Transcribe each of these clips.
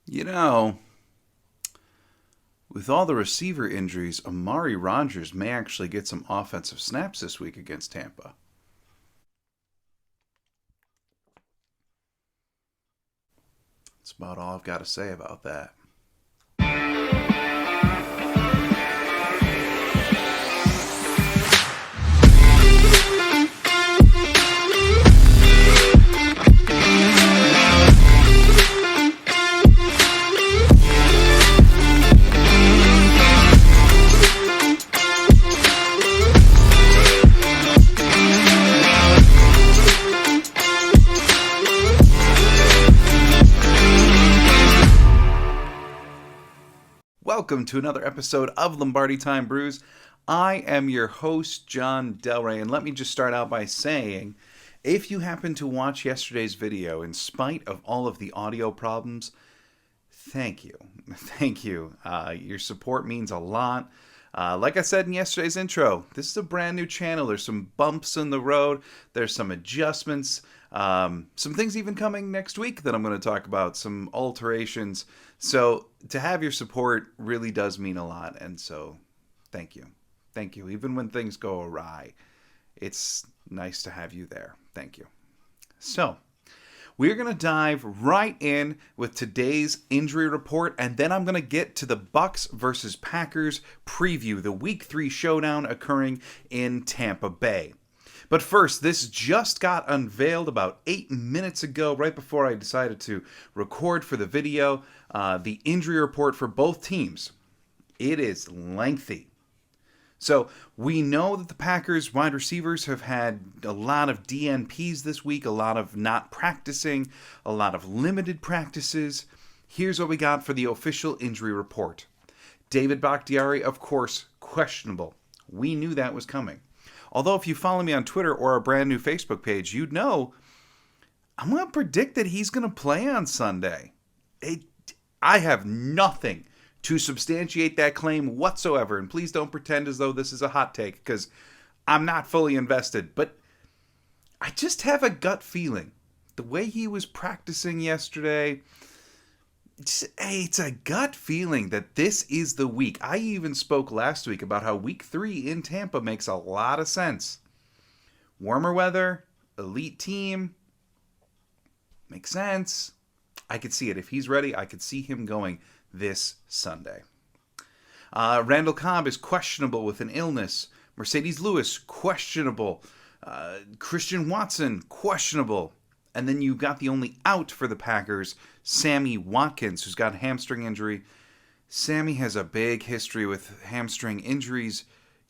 You know, with all the receiver injuries, Amari Rodgers may actually get some offensive snaps this week against Tampa. That's about all I've got to say about that. Welcome to another episode of Lombardi Time Brews. I am your host, John Delray, and let me just start out by saying, if you happen to watch yesterday's video, in spite of all of the audio problems, thank you. Thank you. Your support means a lot. Like I said in yesterday's intro, this is a brand new channel. There's some bumps in the road. There's some adjustments. Some things even coming next week that I'm going to talk about. Some alterations. So to have your support really does mean a lot. And so thank you. Thank you. Even when things go awry, it's nice to have you there. Thank you. So we're going to dive right in with today's injury report, and then I'm going to get to the Bucs versus Packers preview, the Week 3 showdown occurring in Tampa Bay. But first, this just got unveiled about 8 minutes ago, right before I decided to record for the video, the injury report for both teams. It is lengthy. So we know that the Packers wide receivers have had a lot of DNPs this week, a lot of not practicing, a lot of limited practices. Here's what we got for the official injury report. David Bakhtiari, of course, questionable. We knew that was coming. Although if you follow me on Twitter or our brand new Facebook page, you'd know I'm going to predict that he's going to play on Sunday. I have nothing to substantiate that claim whatsoever. And please don't pretend as though this is a hot take, because I'm not fully invested. But I just have a gut feeling. The way he was practicing yesterday, it's a gut feeling that this is the week. I even spoke last week about how Week 3 in Tampa makes a lot of sense. Warmer weather, elite team, makes sense. I could see it. If he's ready, I could see him going this Sunday. Randall Cobb is questionable with an illness. Mercedes Lewis, questionable. Christian Watson, questionable. And then you've got the only out for the Packers, Sammy Watkins, who's got a hamstring injury. Sammy has a big history with hamstring injuries.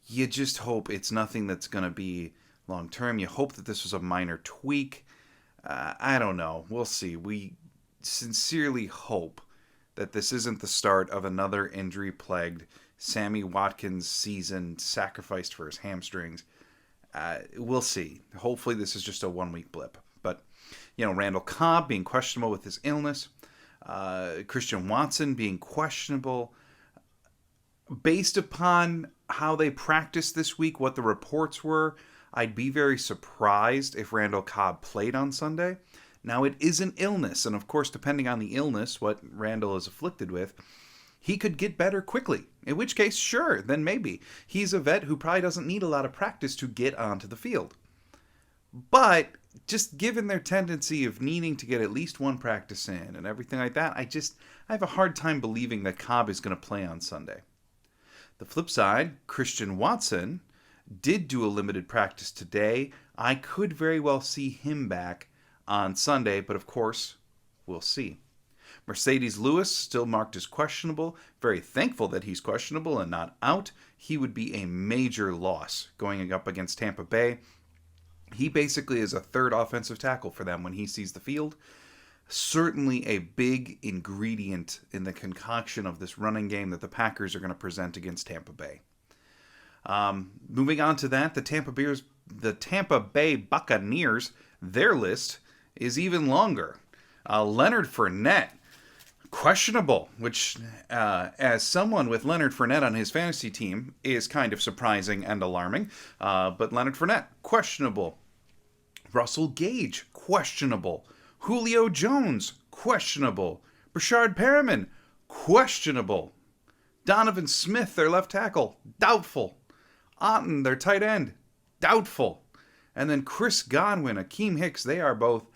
You just hope it's nothing that's going to be long-term. You hope that this was a minor tweak. I don't know. We'll see. We sincerely hope that this isn't the start of another injury-plagued Sammy Watkins season sacrificed for his hamstrings. We'll see. Hopefully this is just a one-week blip. But, Randall Cobb being questionable with his illness. Christian Watson being questionable. Based upon how they practiced this week, what the reports were, I'd be very surprised if Randall Cobb played on Sunday. Now, it is an illness, and of course, depending on the illness, what Randall is afflicted with, he could get better quickly. In which case, sure, then maybe. He's a vet who probably doesn't need a lot of practice to get onto the field. But just given their tendency of needing to get at least one practice in and everything like that, I have a hard time believing that Cobb is going to play on Sunday. The flip side, Christian Watson did do a limited practice today. I could very well see him back on Sunday, but of course, we'll see. Mercedes Lewis still marked as questionable. Very thankful that he's questionable and not out. He would be a major loss going up against Tampa Bay. He basically is a third offensive tackle for them when he sees the field. Certainly a big ingredient in the concoction of this running game that the Packers are going to present against Tampa Bay. Moving on to that, the Tampa Bay Buccaneers, their list is even longer. Leonard Fournette, questionable, which as someone with Leonard Fournette on his fantasy team is kind of surprising and alarming. But Leonard Fournette, questionable. Russell Gage, questionable. Julio Jones, questionable. Brashard Perriman, questionable. Donovan Smith, their left tackle, doubtful. Otten, their tight end, doubtful. And then Chris Godwin, Akeem Hicks, they are both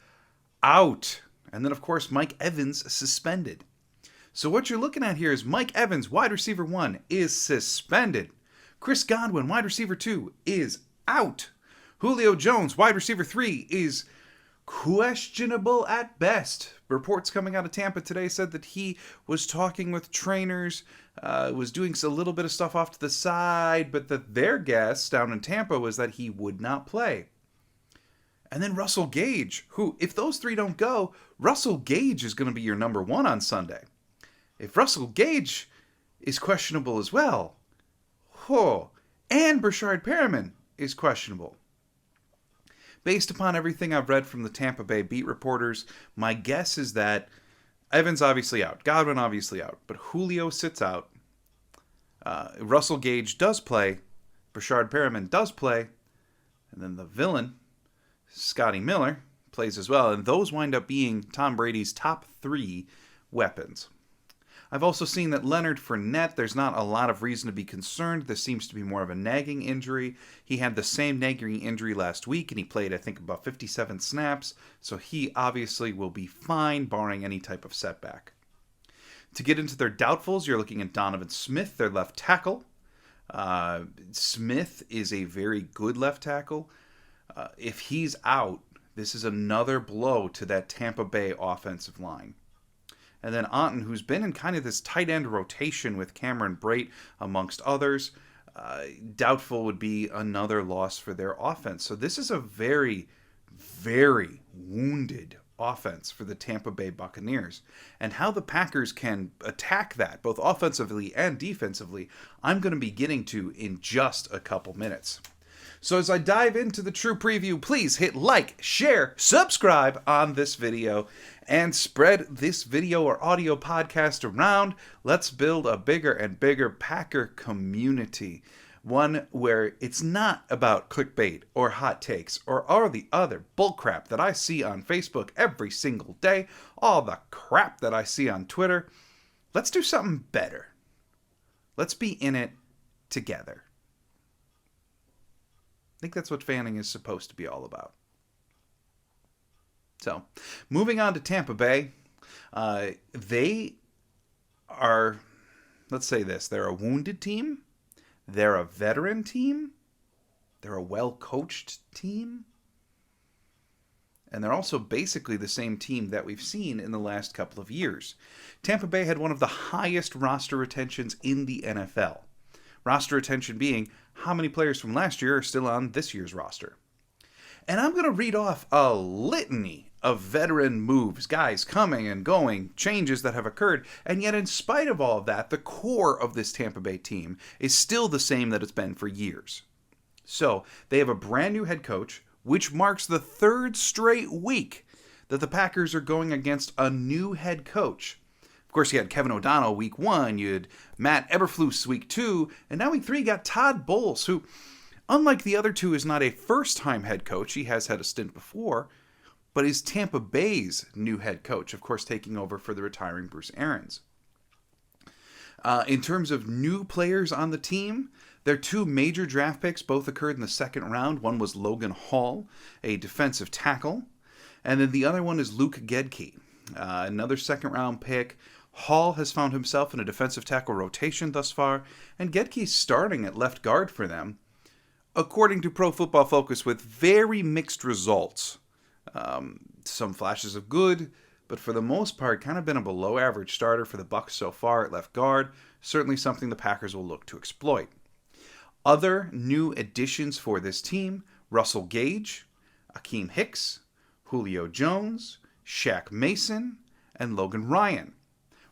out. And then, of course, Mike Evans suspended. So what you're looking at here is Mike Evans, wide receiver 1, is suspended. Chris Godwin, wide receiver 2, is out. Julio Jones, wide receiver 3, is questionable at best. Reports coming out of Tampa today said that he was talking with trainers, was doing a little bit of stuff off to the side, but that their guess down in Tampa was that he would not play. And then Russell Gage, who, if those three don't go, Russell Gage is going to be your number 1 on Sunday. If Russell Gage is questionable as well, and Brashard Perriman is questionable. Based upon everything I've read from the Tampa Bay beat reporters, my guess is that Evans obviously out, Godwin obviously out, but Julio sits out. Russell Gage does play, Brashard Perriman does play, and then the villain, Scotty Miller, plays as well, and those wind up being Tom Brady's top 3 weapons. I've also seen that Leonard Fournette, there's not a lot of reason to be concerned. This seems to be more of a nagging injury. He had the same nagging injury last week, and he played, I think, about 57 snaps. So he obviously will be fine, barring any type of setback. To get into their doubtfuls, you're looking at Donovan Smith, their left tackle. Smith is a very good left tackle. If he's out, this is another blow to that Tampa Bay offensive line. And then Otten, who's been in kind of this tight end rotation with Cameron Brate amongst others, doubtful would be another loss for their offense. So this is a very, very wounded offense for the Tampa Bay Buccaneers. And how the Packers can attack that, both offensively and defensively, I'm going to be getting to in just a couple minutes. So as I dive into the true preview, please hit like, share, subscribe on this video, and spread this video or audio podcast around. Let's build a bigger and bigger Packer community. One where it's not about clickbait or hot takes or all the other bullcrap that I see on Facebook every single day, all the crap that I see on Twitter. Let's do something better. Let's be in it together. I think that's what fanning is supposed to be all about. So, moving on to Tampa Bay. They are, let's say this, they're a wounded team. They're a veteran team. They're a well-coached team. And they're also basically the same team that we've seen in the last couple of years. Tampa Bay had one of the highest roster retentions in the NFL. Roster retention being how many players from last year are still on this year's roster. And I'm going to read off a litany of veteran moves, guys coming and going, changes that have occurred, and yet in spite of all of that, the core of this Tampa Bay team is still the same that it's been for years. So, they have a brand new head coach, which marks the 3rd straight week that the Packers are going against a new head coach. Of course, you had Kevin O'Donnell week 1, you had Matt Eberflus week 2, and now week 3 you got Todd Bowles, who, unlike the other two, is not a first-time head coach. He has had a stint before, but is Tampa Bay's new head coach, of course, taking over for the retiring Bruce Arians. In terms of new players on the team, their 2 major draft picks both occurred in the 2nd round. One was Logan Hall, a defensive tackle, and then the other one is Luke Gedke, another 2nd-round pick. Hall has found himself in a defensive tackle rotation thus far, and Gedke's starting at left guard for them, according to Pro Football Focus, with very mixed results. Some flashes of good, but for the most part, kind of been a below-average starter for the Bucs so far at left guard. Certainly something the Packers will look to exploit. Other new additions for this team: Russell Gage, Akeem Hicks, Julio Jones, Shaq Mason, and Logan Ryan.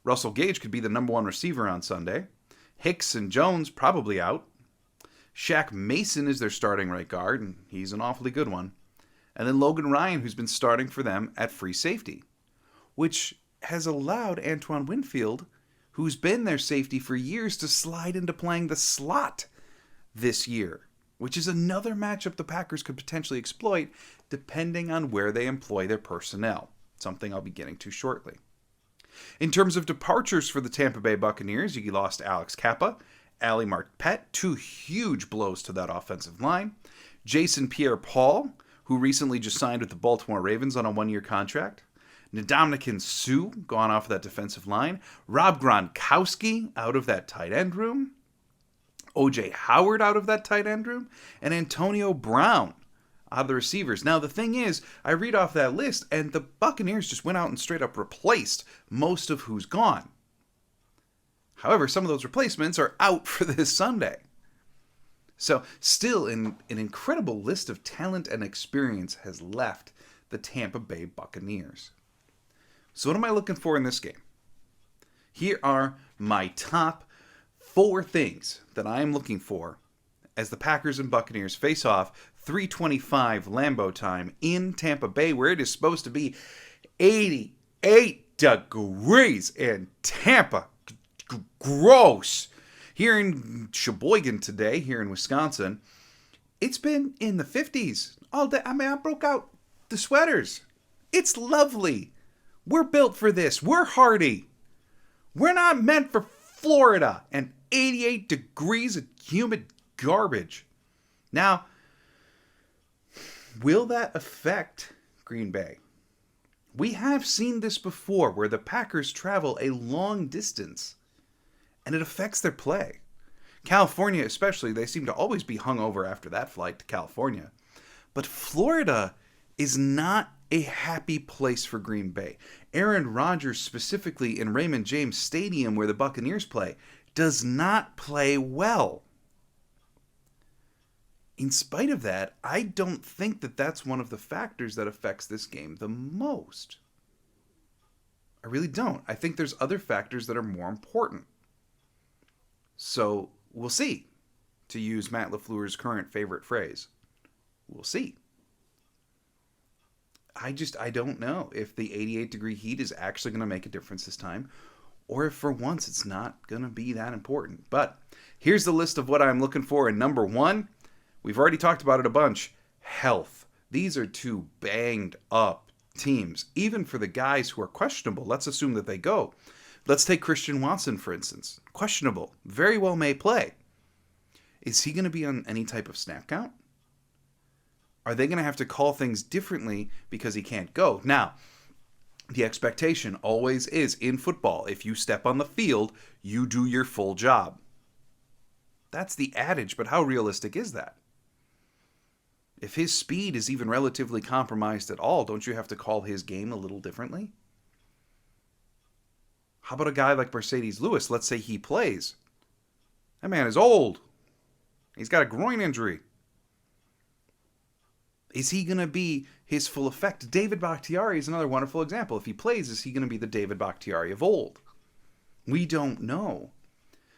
Russell Gage could be the number 1 receiver on Sunday. Hicks and Jones probably out. Shaq Mason is their starting right guard, and he's an awfully good one. And then Logan Ryan, who's been starting for them at free safety, which has allowed Antoine Winfield, who's been their safety for years, to slide into playing the slot this year, which is another matchup the Packers could potentially exploit depending on where they employ their personnel, something I'll be getting to shortly. In terms of departures for the Tampa Bay Buccaneers, you lost Alex Kappa, Ali Marpet, two huge blows to that offensive line. Jason Pierre-Paul, who recently just signed with the Baltimore Ravens on a one-year contract. Ndamukong Suh, gone off of that defensive line. Rob Gronkowski, out of that tight end room. O.J. Howard, out of that tight end room. And Antonio Brown, out of the receivers. Now, the thing is, I read off that list, and the Buccaneers just went out and straight up replaced most of who's gone. However, some of those replacements are out for this Sunday. So, still, an incredible list of talent and experience has left the Tampa Bay Buccaneers. So, what am I looking for in this game? Here are my top 4 things that I am looking for as the Packers and Buccaneers face off 3:25 Lambeau time in Tampa Bay, where it is supposed to be 88 degrees in Tampa. Gross. Here in Sheboygan today, here in Wisconsin, it's been in the 50s all day. I mean, I broke out the sweaters. It's lovely. We're built for this. We're hardy. We're not meant for Florida and 88 degrees of humid garbage. Now, will that affect Green Bay? We have seen this before where the Packers travel a long distance and it affects their play. California especially, they seem to always be hungover after that flight to California. But Florida is not a happy place for Green Bay. Aaron Rodgers, specifically in Raymond James Stadium where the Buccaneers play, does not play well. In spite of that, I don't think that that's one of the factors that affects this game the most. I really don't. I think there's other factors that are more important. So, we'll see. To use Matt LaFleur's current favorite phrase. We'll see. I don't know if the 88-degree heat is actually going to make a difference this time, or if for once it's not going to be that important. But here's the list of what I'm looking for. And number 1, we've already talked about it a bunch, health. These are 2 banged up teams. Even for the guys who are questionable, let's assume that they go. Let's take Christian Watson, for instance. Questionable. Very well may play. Is he going to be on any type of snap count? Are they going to have to call things differently because he can't go? Now, the expectation always is in football, if you step on the field, you do your full job. That's the adage, but how realistic is that? If his speed is even relatively compromised at all, don't you have to call his game a little differently? How about a guy like Mercedes Lewis? Let's say he plays. That man is old. He's got a groin injury. Is he going to be his full effect? David Bakhtiari is another wonderful example. If he plays, is he going to be the David Bakhtiari of old? We don't know.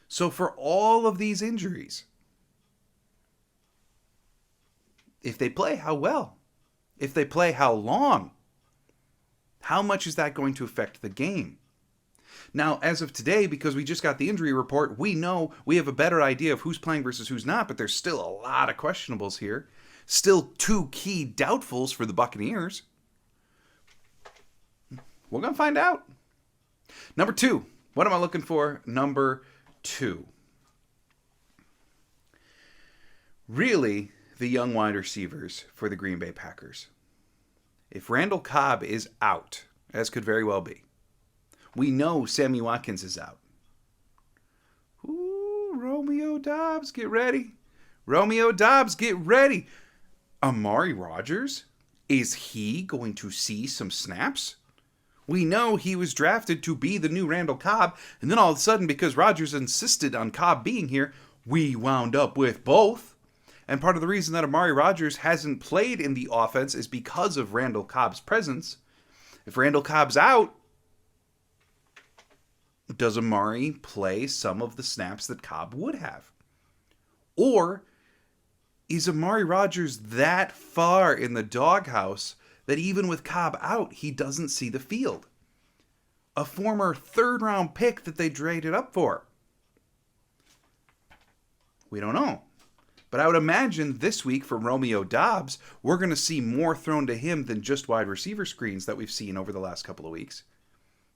So for all of these injuries, if they play, how well? If they play, how long? How much is that going to affect the game? Now, as of today, because we just got the injury report, we know we have a better idea of who's playing versus who's not, but there's still a lot of questionables here. Still 2 key doubtfuls for the Buccaneers. We're going to find out. Number 2. What am I looking for? Number 2. Really, the young wide receivers for the Green Bay Packers. If Randall Cobb is out, as could very well be, we know Sammy Watkins is out. Ooh, Romeo Doubs, get ready. Romeo Doubs, get ready. Amari Rodgers, is he going to see some snaps? We know he was drafted to be the new Randall Cobb, and then all of a sudden, because Rodgers insisted on Cobb being here, we wound up with both. And part of the reason that Amari Rodgers hasn't played in the offense is because of Randall Cobb's presence. If Randall Cobb's out, does Amari play some of the snaps that Cobb would have? Or is Amari Rodgers that far in the doghouse that even with Cobb out, he doesn't see the field? A former 3rd-round pick that they traded up for. We don't know. But I would imagine this week for Romeo Doubs, we're going to see more thrown to him than just wide receiver screens that we've seen over the last couple of weeks.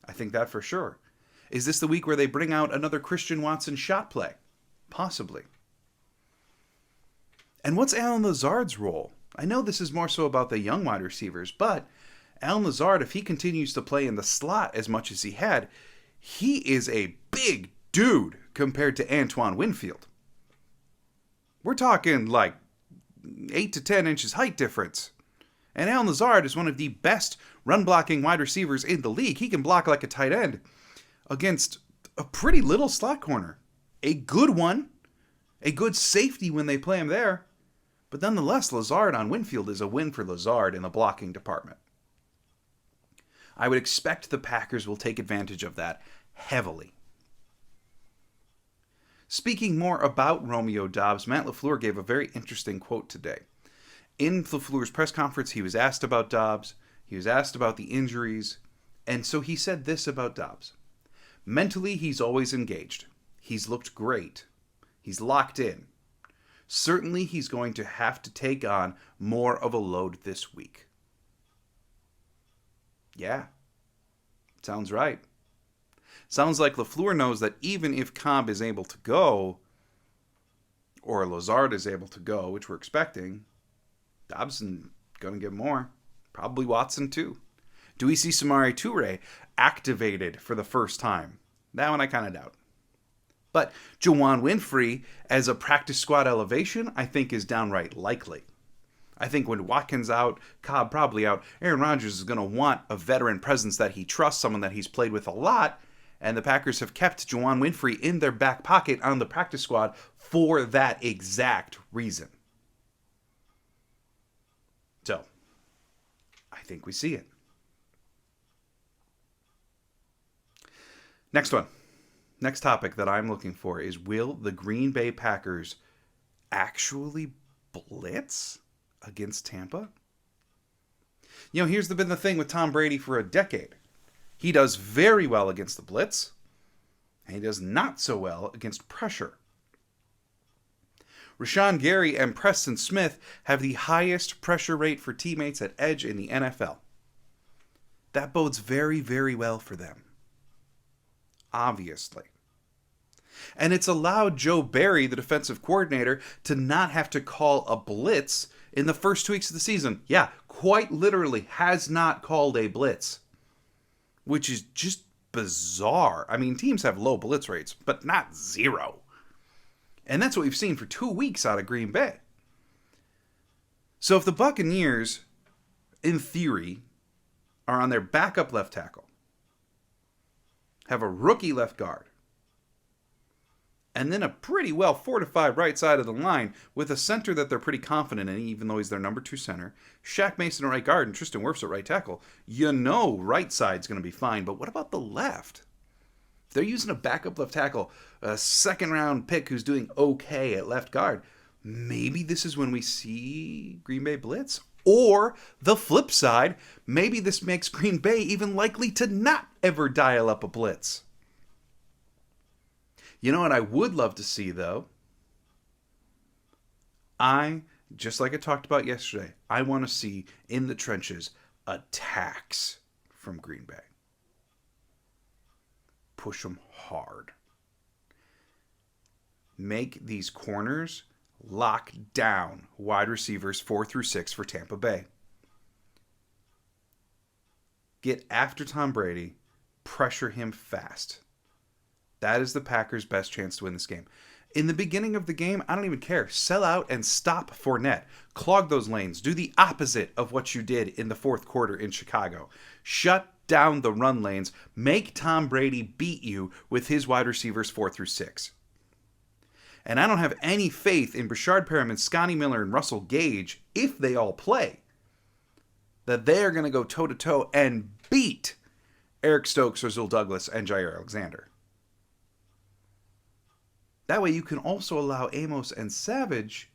I think that for sure. Is this the week where they bring out another Christian Watson shot play? Possibly. And what's Alan Lazard's role? I know this is more so about the young wide receivers, but Alan Lazard, if he continues to play in the slot as much as he had, he is a big dude compared to Antoine Winfield. We're talking like 8 to 10 inches height difference. And Alan Lazard is one of the best run-blocking wide receivers in the league. He can block like a tight end against a pretty little slot corner. A good one. A good safety when they play him there. But nonetheless, Lazard on Winfield is a win for Lazard in the blocking department. I would expect the Packers will take advantage of that heavily. Speaking more about Romeo Doubs, Matt LaFleur gave a very interesting quote today. In LaFleur's press conference, he was asked about Doubs, he was asked about the injuries, and so he said this about Doubs. Mentally, he's always engaged. He's looked great. He's locked in. Certainly, he's going to have to take on more of a load this week. Yeah, sounds right. Sounds like LaFleur knows that even if Cobb is able to go, or Lazard is able to go, which we're expecting, Doubs is going to get more. Probably Watson too. Do we see Samori Toure activated for the first time? That one I kind of doubt. But Juwann Winfree as a practice squad elevation, I think is downright likely. I think when Watkins out, Cobb probably out, Aaron Rodgers is going to want a veteran presence that he trusts, someone that he's played with a lot, and the Packers have kept Juwann Winfree in their back pocket on the practice squad for that exact reason. So, I think we see it. Next one. Next topic that I'm looking for is, will the Green Bay Packers actually blitz against Tampa? You know, here's been the thing with Tom Brady for a decade. He does very well against the blitz, and he does not so well against pressure. Rashawn Gary and Preston Smith have the highest pressure rate for teammates at edge in the NFL. That bodes very, very well for them. Obviously. And it's allowed Joe Barry, the defensive coordinator, to not have to call a blitz in the first 2 weeks of the season. Yeah, quite literally has not called a blitz. Which is just bizarre. I mean, teams have low blitz rates, but not zero. And that's what we've seen for 2 weeks out of Green Bay. So if the Buccaneers, in theory, are on their backup left tackle, have a rookie left guard, and then a pretty well fortified right side of the line with a center that they're pretty confident in, even though he's their number 2 center, Shaq Mason at right guard and Tristan Wirfs at right tackle, you know right side's going to be fine. But what about the left? If they're using a backup left tackle, a second-round pick who's doing okay at left guard, maybe this is when we see Green Bay blitz? Or the flip side, maybe this makes Green Bay even likely to not ever dial up a blitz. You know what I would love to see, though? Just like I talked about yesterday, I want to see, in the trenches, attacks from Green Bay. Push them hard. Make these corners lock down wide receivers 4 through 6 for Tampa Bay. Get after Tom Brady. Pressure him fast. That is the Packers' best chance to win this game. In the beginning of the game, I don't even care. Sell out and stop Fournette. Clog those lanes. Do the opposite of what you did in the fourth quarter in Chicago. Shut down the run lanes. Make Tom Brady beat you with his wide receivers 4 through 6. And I don't have any faith in Brashard Perriman, Scotty Miller, and Russell Gage, if they all play, that they are going to go toe-to-toe and beat Eric Stokes, Rasul Douglas, and Jair Alexander. That way you can also allow Amos and Savage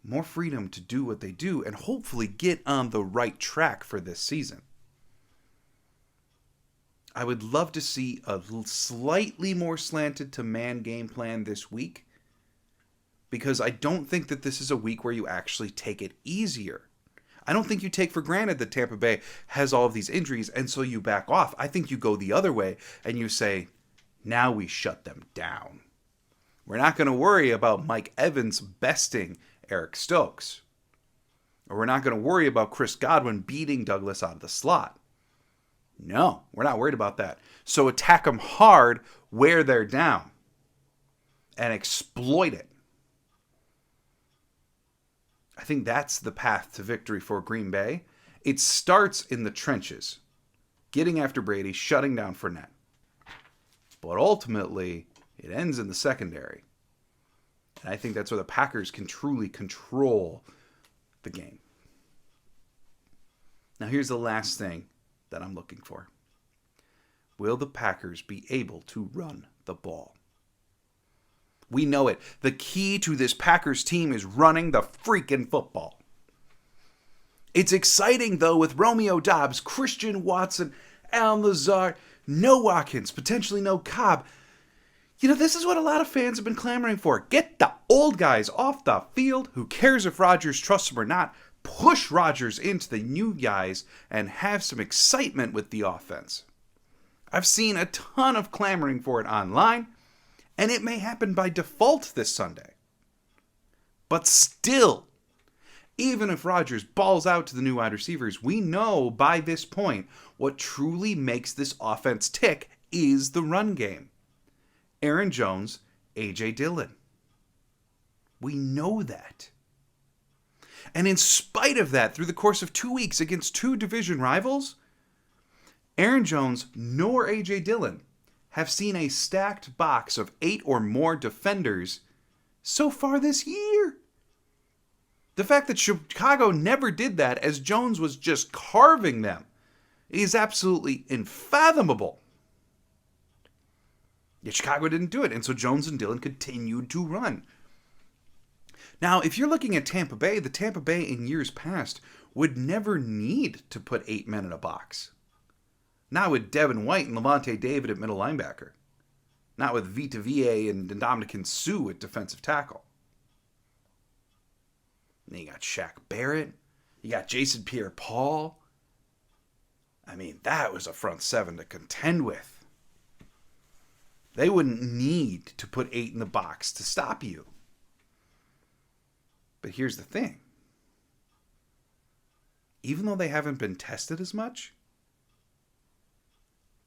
more freedom to do what they do and hopefully get on the right track for this season. I would love to see a slightly more slanted to man game plan this week, because I don't think that this is a week where you actually take it easier. I don't think you take for granted that Tampa Bay has all of these injuries, and so you back off. I think you go the other way, and you say, now we shut them down. We're not going to worry about Mike Evans besting Eric Stokes. Or we're not going to worry about Chris Godwin beating Douglas out of the slot. No, we're not worried about that. So attack them hard where they're down and exploit it. I think that's the path to victory for Green Bay. It starts in the trenches, getting after Brady, shutting down Fournette. But ultimately, it ends in the secondary. And I think that's where the Packers can truly control the game. Now here's the last thing that I'm looking for. Will the Packers be able to run the ball? We know it. The key to this Packers team is running the freaking football. It's exciting, though, with Romeo Doubs, Christian Watson, Alan Lazard, no Watkins, potentially no Cobb. You know, this is what a lot of fans have been clamoring for. Get the old guys off the field. Who cares if Rodgers trusts them or not? Push Rodgers into the new guys and have some excitement with the offense. I've seen a ton of clamoring for it online, and it may happen by default this Sunday. But still, even if Rodgers balls out to the new wide receivers, we know by this point what truly makes this offense tick is the run game. Aaron Jones, A.J. Dillon. We know that. And in spite of that, through the course of 2 weeks against two division rivals, Aaron Jones nor A.J. Dillon have seen a stacked box of 8 or more defenders so far this year. The fact that Chicago never did that as Jones was just carving them is absolutely unfathomable. Yet Chicago didn't do it, and so Jones and Dillon continued to run. Now, if you're looking at Tampa Bay, the Tampa Bay in years past would never need to put 8 men in a box. Not with Devin White and Levante David at middle linebacker. Not with Vita Vea and Ndamukong Suh at defensive tackle. And then you got Shaq Barrett. You got Jason Pierre-Paul. I mean, that was a front seven to contend with. They wouldn't need to put 8 in the box to stop you. But here's the thing. Even though they haven't been tested as much,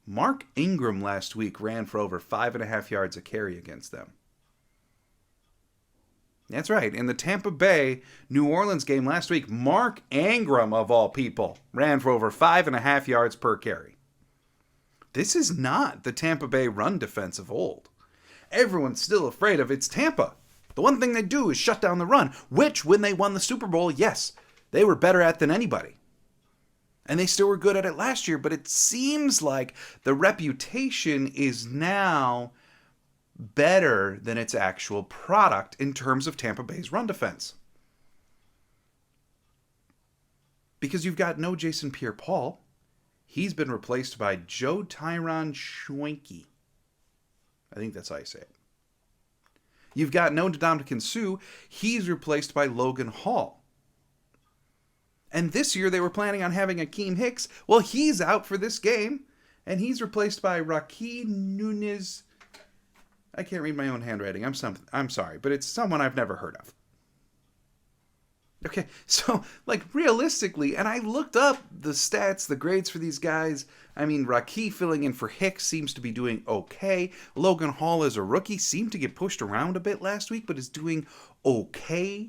Mark Ingram last week ran for over 5.5 yards a carry against them. That's right. In the Tampa Bay, New Orleans game last week, Mark Ingram, of all people, ran for over 5.5 yards per carry. This is not the Tampa Bay run defense of old. Everyone's still afraid of it's Tampa. The one thing they do is shut down the run, which, when they won the Super Bowl, yes, they were better at than anybody. And they still were good at it last year, but it seems like the reputation is now better than its actual product in terms of Tampa Bay's run defense. Because you've got no Jason Pierre-Paul. He's been replaced by Joe Tyron Schwenke. I think that's how you say it. You've got no Ndamukong Suh. He's replaced by Logan Hall. And this year they were planning on having Akeem Hicks. Well, he's out for this game. And he's replaced by Raheem Nunez. I can't read my own handwriting. I'm sorry, but it's someone I've never heard of. Okay, so, realistically, and I looked up the stats, the grades for these guys. I mean, Raheem filling in for Hicks seems to be doing okay. Logan Hall as a rookie seemed to get pushed around a bit last week, but is doing okay.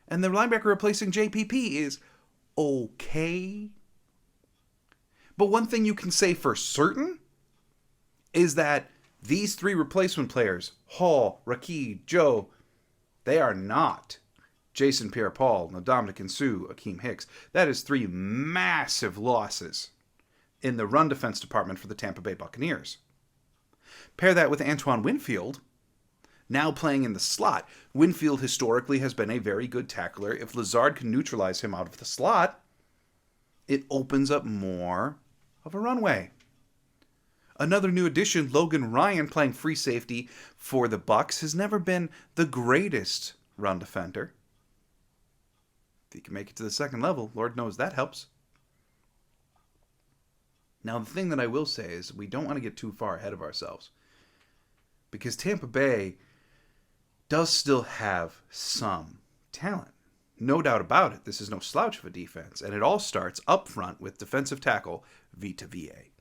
And the linebacker replacing JPP is okay. But one thing you can say for certain is that these 3 replacement players, Hall, Raheem, Joe, they are not Jason Pierre-Paul, Ndamukong Suh, Akeem Hicks. That is 3 massive losses in the run defense department for the Tampa Bay Buccaneers. Pair that with Antoine Winfield, now playing in the slot. Winfield historically has been a very good tackler. If Lazard can neutralize him out of the slot, it opens up more of a runway. Another new addition, Logan Ryan, playing free safety for the Bucs, has never been the greatest run defender. If you can make it to the second level, Lord knows that helps. Now, the thing that I will say is we don't want to get too far ahead of ourselves, because Tampa Bay does still have some talent. No doubt about it. This is no slouch of a defense, and it all starts up front with defensive tackle Vita Vea.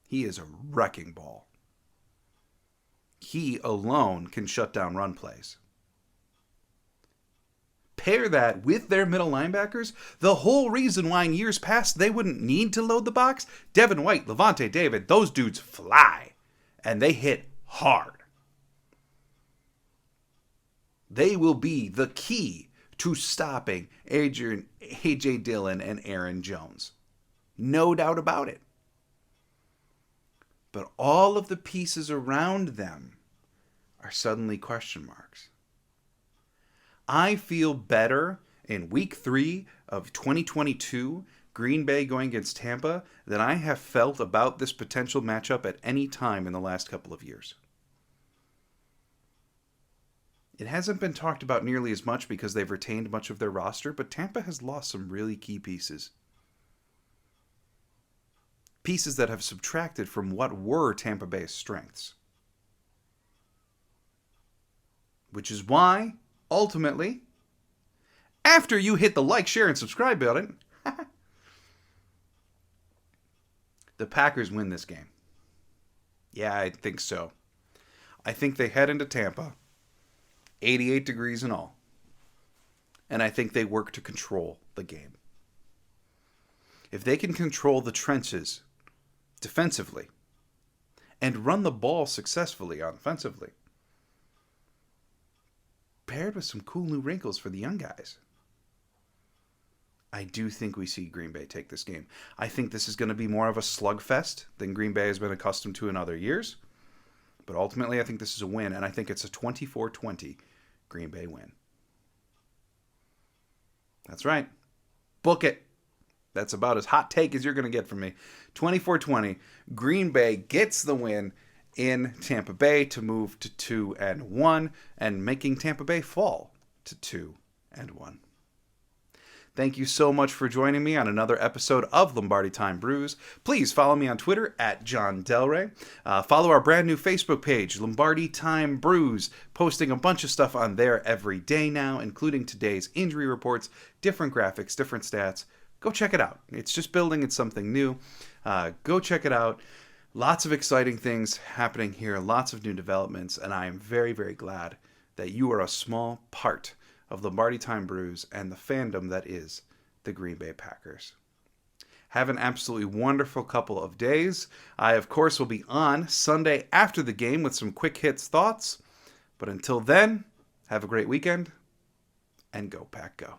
He is a wrecking ball. He alone can shut down run plays. Pair that with their middle linebackers, the whole reason why in years past they wouldn't need to load the box, Devin White, Levante David, those dudes fly, and they hit hard. They will be the key to stopping A.J. Dillon and Aaron Jones. No doubt about it. But all of the pieces around them are suddenly question marks. I feel better in week 3 of 2022, Green Bay going against Tampa, than I have felt about this potential matchup at any time in the last couple of years. It hasn't been talked about nearly as much because they've retained much of their roster, but Tampa has lost some really key pieces. Pieces that have subtracted from what were Tampa Bay's strengths. Which is why, ultimately, after you hit the like, share, and subscribe button, the Packers win this game. Yeah, I think so. I think they head into Tampa, 88 degrees and all. And I think they work to control the game. If they can control the trenches defensively and run the ball successfully offensively, paired with some cool new wrinkles for the young guys, I do think we see Green Bay take this game. I think this is going to be more of a slugfest than Green Bay has been accustomed to in other years. But ultimately, I think this is a win, and I think it's a 24-20 Green Bay win. That's right. Book it. That's about as hot take as you're going to get from me. 24-20, Green Bay gets the win in Tampa Bay to move to 2-1 and making Tampa Bay fall to 2-1. Thank you so much for joining me on another episode of Lombardi Time Brews. Please follow me on Twitter at Jon Delray. Follow our brand new Facebook page, Lombardi Time Brews, posting a bunch of stuff on there every day now, including today's injury reports, different graphics, different stats. Go check it out. It's just building. It's something new. Go check it out. Lots of exciting things happening here, lots of new developments, and I am very, very glad that you are a small part of Lombardi Time Brews and the fandom that is the Green Bay Packers. Have an absolutely wonderful couple of days. I, of course, will be on Sunday after the game with some quick hits thoughts. But until then, have a great weekend, and go Pack Go.